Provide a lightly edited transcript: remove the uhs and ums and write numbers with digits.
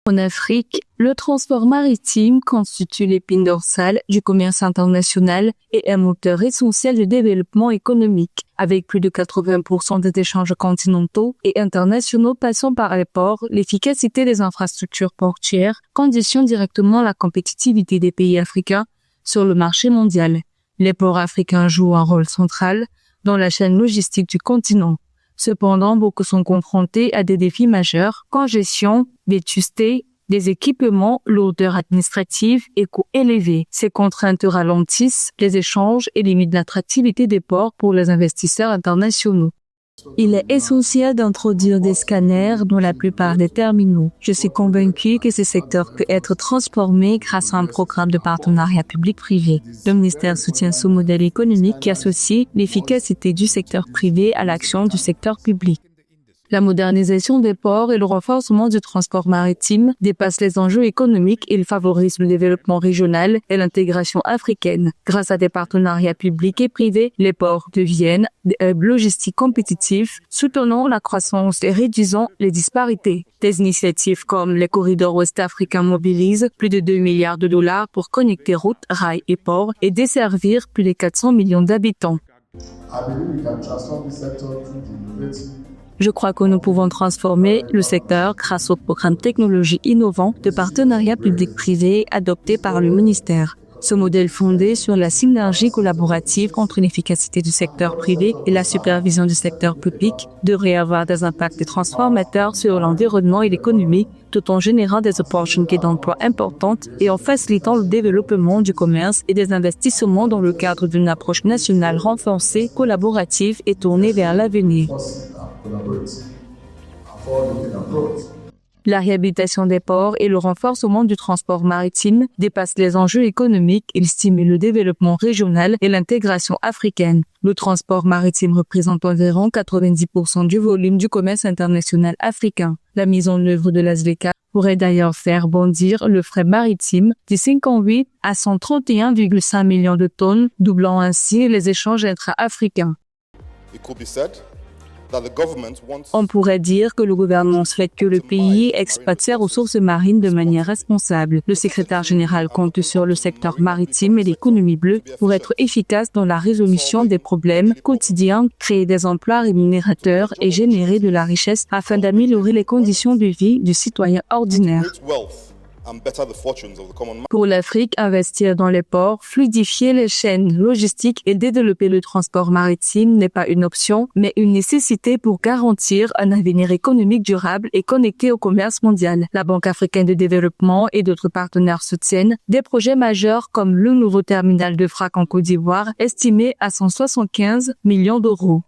En Afrique, le transport maritime constitue l'épine dorsale du commerce international et un moteur essentiel du développement économique. Avec plus de 80% des échanges continentaux et internationaux passant par les ports, l'efficacité des infrastructures portuaires conditionne directement la compétitivité des pays africains sur le marché mondial. Les ports africains jouent un rôle central dans la chaîne logistique du continent. Cependant, beaucoup sont confrontés à des défis majeurs, congestion, vétusté, des équipements, lourdeur administrative et coûts élevés. Ces contraintes ralentissent les échanges et limitent l'attractivité des ports pour les investisseurs internationaux. Il est essentiel d'introduire des scanners dans la plupart des terminaux. Je suis convaincu que ce secteur peut être transformé grâce à un programme de partenariat public-privé. Le ministère soutient ce modèle économique qui associe l'efficacité du secteur privé à l'action du secteur public. La modernisation des ports et le renforcement du transport maritime dépassent les enjeux économiques et favorisent le développement régional et l'intégration africaine. Grâce à des partenariats publics et privés, les ports deviennent des hubs logistiques compétitifs, soutenant la croissance et réduisant les disparités. Des initiatives comme les corridors ouest-africains mobilisent plus de 2 milliards de dollars pour connecter routes, rails et ports et desservir plus de 400 millions d'habitants. Je crois que nous pouvons transformer le secteur grâce au programme technologie innovant de partenariat public-privé adopté par le ministère. Ce modèle fondé sur la synergie collaborative entre l'efficacité du secteur privé et la supervision du secteur public devrait avoir des impacts transformateurs sur l'environnement et l'économie, tout en générant des opportunités d'emploi importantes et en facilitant le développement du commerce et des investissements dans le cadre d'une approche nationale renforcée, collaborative et tournée vers l'avenir. La réhabilitation des ports et le renforcement du transport maritime dépassent les enjeux économiques. Ils stimulent le développement régional et l'intégration africaine. Le transport maritime représente environ 90% du volume du commerce international africain. La mise en œuvre de la ZLECA pourrait d'ailleurs faire bondir le fret maritime de 58 à 131,5 millions de tonnes, doublant ainsi les échanges intra-africains. On pourrait dire que le gouvernement souhaite que le pays exploite ses ressources marines de manière responsable. Le secrétaire général compte sur le secteur maritime et l'économie bleue pour être efficace dans la résolution des problèmes quotidiens, créer des emplois rémunérateurs et générer de la richesse afin d'améliorer les conditions de vie du citoyen ordinaire. Pour l'Afrique, investir dans les ports, fluidifier les chaînes logistiques et développer le transport maritime n'est pas une option, mais une nécessité pour garantir un avenir économique durable et connecté au commerce mondial. La Banque africaine de développement et d'autres partenaires soutiennent des projets majeurs comme le nouveau terminal de Frac en Côte d'Ivoire, estimé à 175 millions d'euros.